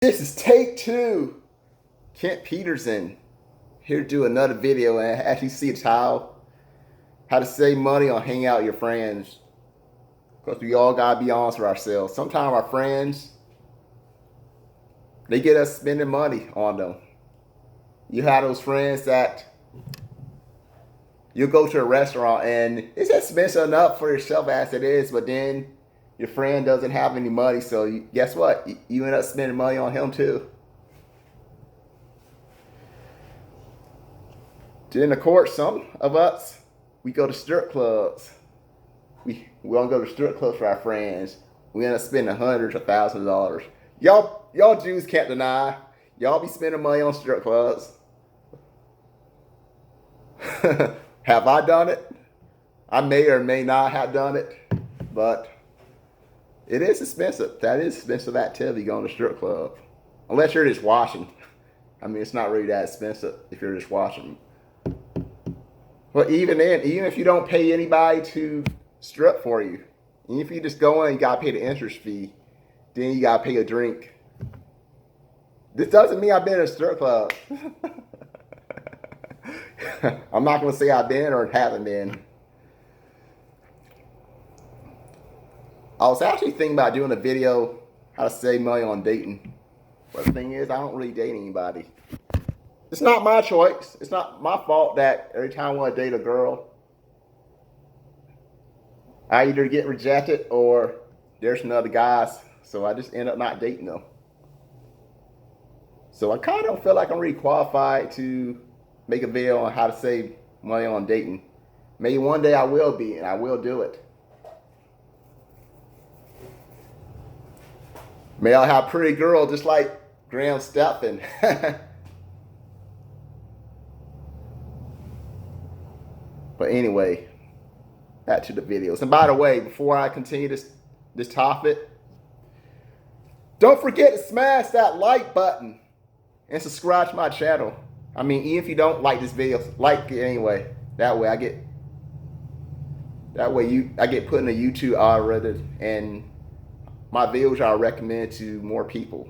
This is take two. Kent Peterson here to do another video and actually see how to save money on hanging out with your friends. Because we all gotta be honest with ourselves. Sometimes our friends, they get us spending money on them. You have those friends that you go to a restaurant and it's expensive enough for yourself as it is, but then your friend doesn't have any money, so guess what? You end up spending money on him too. Then of course, some of us, we go to strip clubs. We don't go to strip clubs for our friends. We end up spending hundreds of thousands of dollars. Y'all Jews can't deny. Y'all be spending money on strip clubs. Have I done it? I may or may not have done it, but it is expensive. That is expensive activity, going to strip club. Unless you're just watching. I mean, it's not really that expensive if you're just watching. But even then, even if you don't pay anybody to strip for you, even if you just go in, you gotta pay the entrance fee, then you gotta pay a drink. This doesn't mean I've been in a strip club. I'm not gonna say I've been or haven't been. I was actually thinking about doing a video how to save money on dating. But the thing is, I don't really date anybody. It's not my choice. It's not my fault that every time I want to date a girl, I either get rejected or there's another guys. So I just end up not dating them. So I kind of don't feel like I'm really qualified to make a video on how to save money on dating. Maybe one day I will be, and I will do it. Maybe I'll have a pretty girl just like Graham Stephan. But anyway, back to the videos. And by the way, before I continue this topic, don't forget to smash that like button and subscribe to my channel. I mean, even if you don't like this video, like it anyway. That way I get put in the YouTube algorithm, and my videos are recommended to more people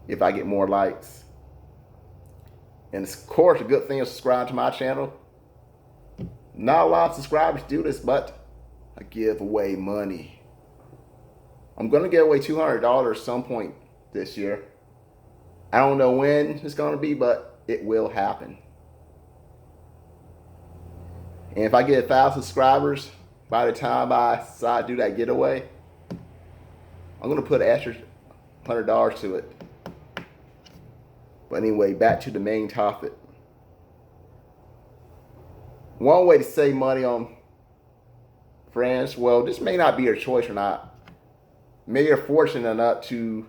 if I get more likes. And of course, a good thing is subscribe to my channel. Not a lot of subscribers do this, but I give away money. I'm going to give away $200 some point this year. I don't know when it's going to be, but it will happen. And if I get 1,000 subscribers by the time I decide to do that giveaway, I'm going to put an extra $100 to it. But anyway, back to the main topic. One way to save money on friends, well, this may not be your choice or not. Maybe you're fortunate enough to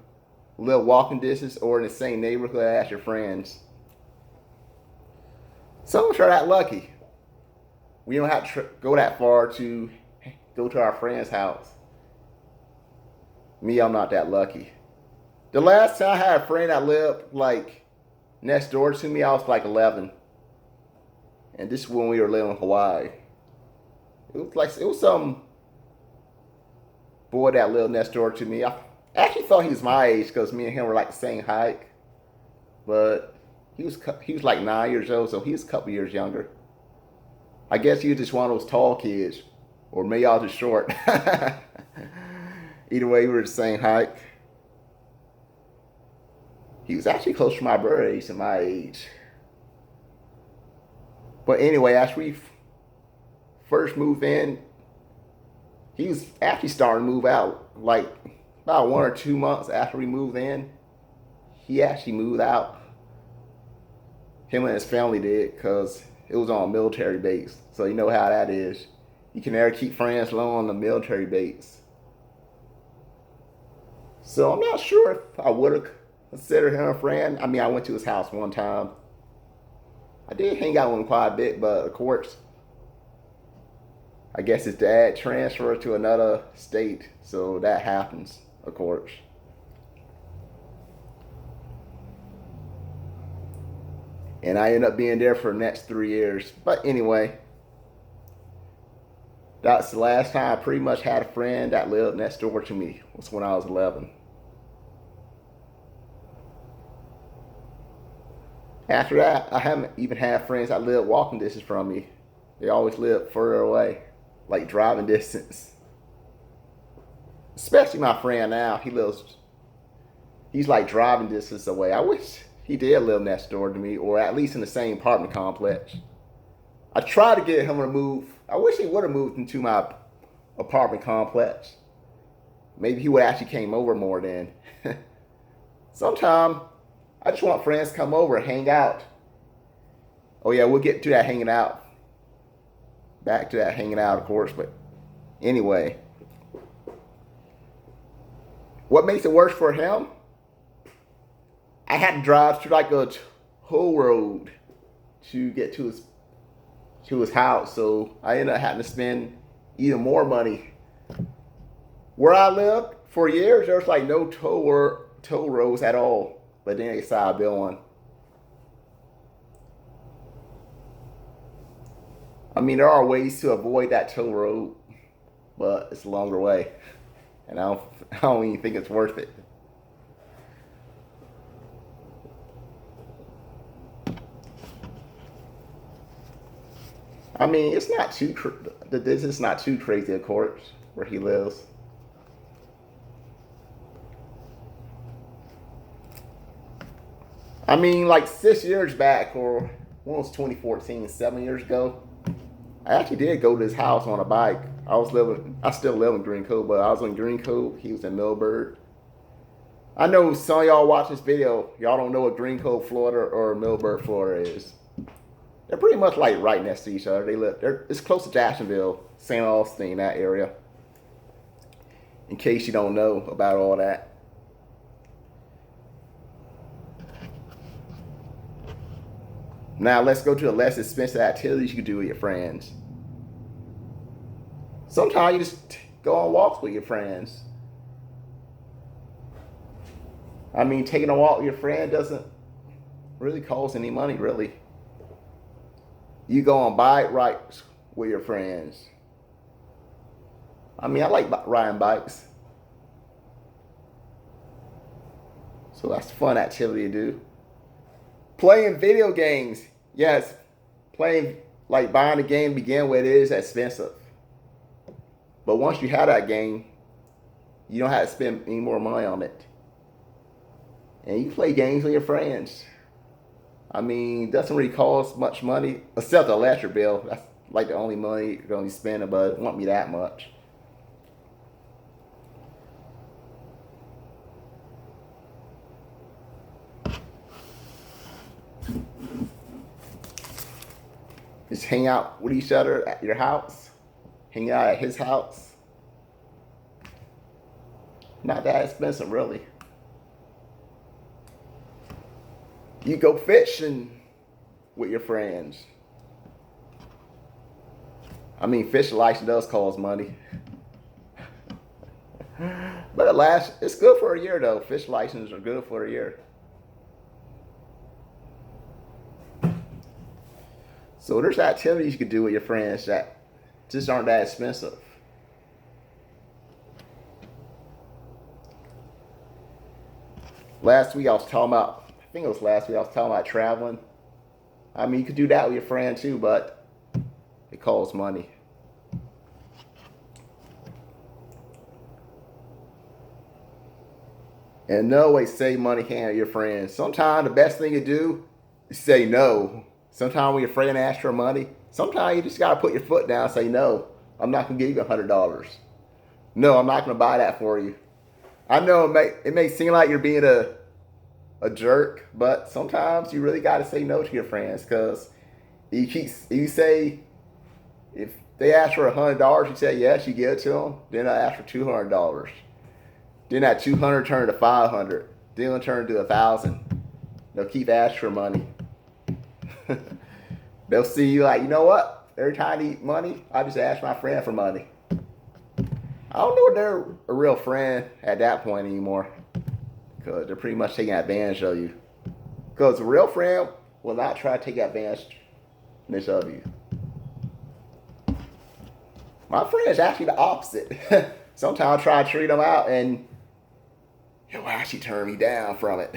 live walking distance or in the same neighborhood as your friends. Some of us are that lucky. We don't have to go that far to go to our friend's house. Me, I'm not that lucky. The last time I had a friend that lived like next door to me, I was like 11. And this is when we were living in Hawaii. It was some boy that lived next door to me. I actually thought he was my age because me and him were like the same height. But he was like 9 years old, so he was a couple years younger. I guess he was just one of those tall kids. Or maybe I was just short. Either way, we were the same height. He was actually close to my brother age than my age. But anyway, as we first moved in, he was actually starting to move out. Like about 1 or 2 months after we moved in, he actually moved out. Him and his family did, because it was on a military base. So you know how that is. You can never keep friends long on the military base. So I'm not sure if I would have considered him a friend. I mean, I went to his house one time. I did hang out with him quite a bit, but of course, I guess his dad transferred to another state, so that happens, of course. And I ended up being there for the next 3 years. But anyway, that's the last time I pretty much had a friend that lived next door to me, was when I was 11. After that, I haven't even had friends that live walking distance from me. They always live further away, like driving distance. Especially my friend now, he's like driving distance away. I wish he did live next door to me, or at least in the same apartment complex. I tried to get him to move. I wish he would have moved into my apartment complex. Maybe he would actually came over more then. Sometime I just want friends to come over and hang out. Oh yeah, we'll get to that hanging out. Back to that hanging out, of course, but anyway. What makes it worse for him? I had to drive through like a toll road to get to his house, so I ended up having to spend even more money. Where I lived for years, there was like no toll roads at all, but then they started building one. I mean, there are ways to avoid that toll road, but it's a longer way, and I don't even think it's worth it. I mean, it's not too the distance is not too crazy, of course, where he lives. I mean, like 6 years back, or when was 2014, 7 years ago, I actually did go to his house on a bike. I still live in Green Cove, but I was in Green Cove. He was in Millburg. I know some of y'all watch this video, y'all don't know what Green Cove, Florida, or Millburg, Florida is. They're pretty much like right next to each other. It's close to Jacksonville, St. Augustine, that area. In case you don't know about all that. Now let's go to the less expensive activities you can do with your friends. Sometimes you just go on walks with your friends. I mean, taking a walk with your friend doesn't really cost any money, really. You go on bike rides with your friends. I mean, I like riding bikes. So that's a fun activity to do. Playing video games. Yes, buying a game to begin with is expensive. But once you have that game, you don't have to spend any more money on it. And you play games with your friends. I mean, it doesn't really cost much money, except the electric bill. That's like the only money you're going to be spending, but it won't be that much. Just hang out with each other at your house. Hang out at his house. Not that expensive, really. You go fishing with your friends. I mean, fishing license does cost money. But it's good for a year, though. Fish licenses are good for a year. So there's activities you can do with your friends that just aren't that expensive. I think it was last week I was talking about traveling. I mean, you could do that with your friend too, but it costs money. And no always save money hand your friends. Sometimes the best thing to do is say no. Sometimes when your friend asks for money, sometimes you just gotta put your foot down and say no. I'm not gonna give you $100. No, I'm not gonna buy that for you. I know it may seem like you're being a jerk, but sometimes you really gotta say no to your friends, because if they ask for $100, you say yes, you give it to them. Then I ask for $200. Then that $200 turn to $500. Then it'll turn to $1,000. They'll keep asking for money. They'll see you like, you know what? Every time I need money, I just ask my friend for money. I don't know if they're a real friend at that point anymore, because they're pretty much taking advantage of you. Because a real friend will not try to take advantage of you. My friend is actually the opposite. Sometimes I try to treat them out and he'll actually turn me down from it.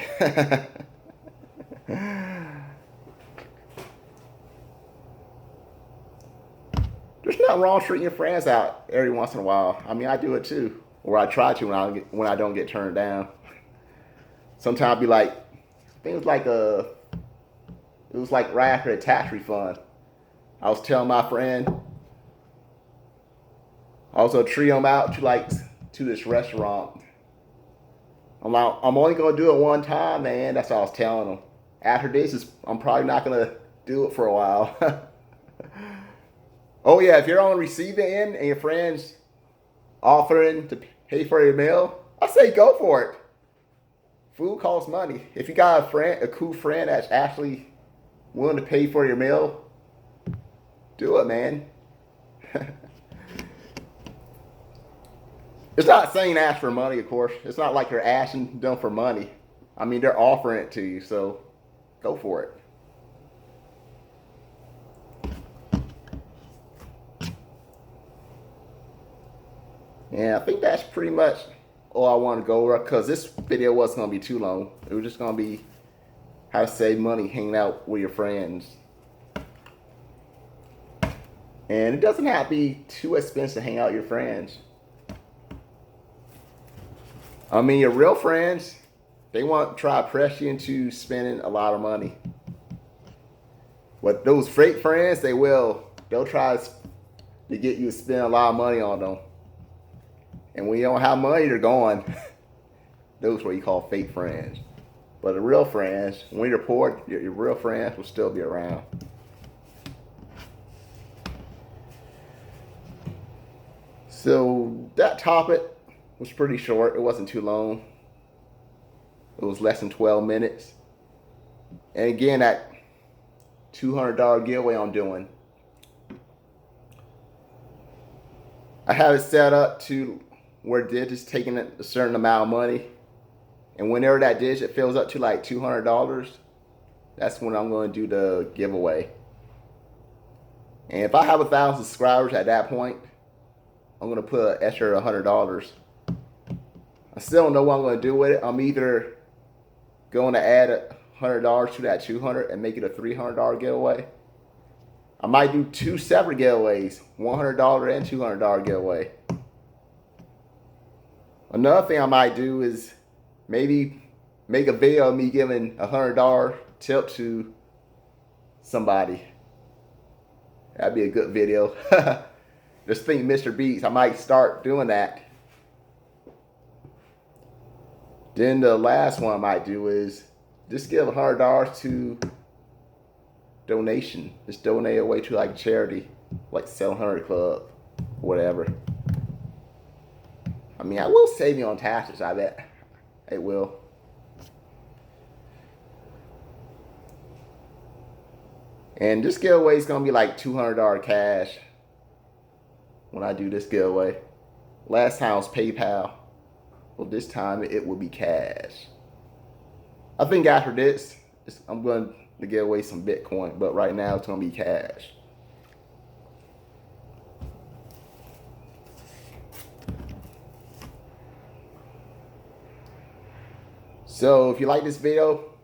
there's nothing wrong treating your friends out every once in a while. I mean, I do it too, or I try to when I don't get turned down. Sometimes I'll be like, I think it was like right after a tax refund. I was telling my friend, I was gonna treat him out to this restaurant. I'm like, I'm only gonna do it one time, man. That's what I was telling him. After this, I'm probably not gonna do it for a while. Oh yeah, if you're on the receiving end and your friends offering to pay for your meal, I say go for it. Food costs money. If you got a cool friend that's actually willing to pay for your meal, do it, man. It's not saying ask for money, of course. It's not like you're asking them for money. I mean, they're offering it to you, so go for it. Yeah, I think that's pretty much all I want to go over, because this video wasn't going to be too long. It was just going to be how to save money hanging out with your friends. And it doesn't have to be too expensive to hang out with your friends. I mean, your real friends, they want to try to press you into spending a lot of money. But those fake friends, they'll try to get you to spend a lot of money on them. And when you don't have money, they're gone. Those are what you call fake friends. But the real friends, when you're poor, your real friends will still be around. So that topic was pretty short. It wasn't too long. It was less than 12 minutes. And again, that $200 giveaway I'm doing, I have it set up to where Ditch is taking a certain amount of money, and whenever that digit fills up to like $200, that's when I'm going to do the giveaway. And if I have 1,000 subscribers at that point, I'm going to put an extra $100. I still don't know what I'm going to do with it. I'm either going to add $100 to that 200 and make it a $300 giveaway. I might do two separate giveaways, $100 and $200 giveaway. Another thing I might do is maybe make a video of me giving a $100 tip to somebody. That'd be a good video. Just think Mr. Beats, I might start doing that. Then the last one I might do is just give $100 to donation. Just donate away to like a charity, like 700 Club, whatever. I mean, I will save you on taxes, I bet. It will. And this giveaway is going to be like $200 cash when I do this giveaway. Last time was PayPal. Well, this time it will be cash. I think after this, I'm going to give away some Bitcoin, but right now it's going to be cash. So if you like this video,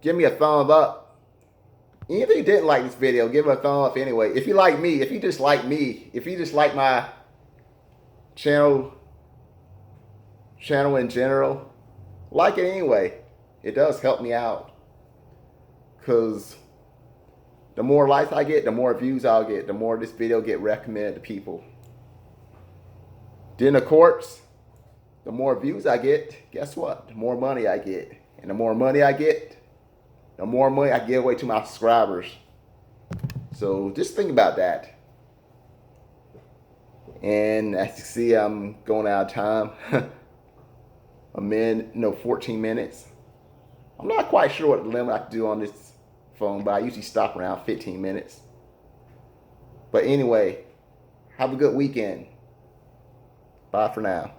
give me a thumbs up. Even if you didn't like this video, give it a thumbs up anyway. If you like me, if you just like me, if you just like my channel in general, like it anyway. It does help me out. Because the more likes I get, the more views I'll get, the more this video get recommended to people. Then of course, the more views I get, guess what? The more money I get. And the more money I get, the more money I give away to my subscribers. So just think about that. And as you see, I'm going out of time. 14 minutes. I'm not quite sure what limit I can do on this phone, but I usually stop around 15 minutes. But anyway, have a good weekend. Bye for now.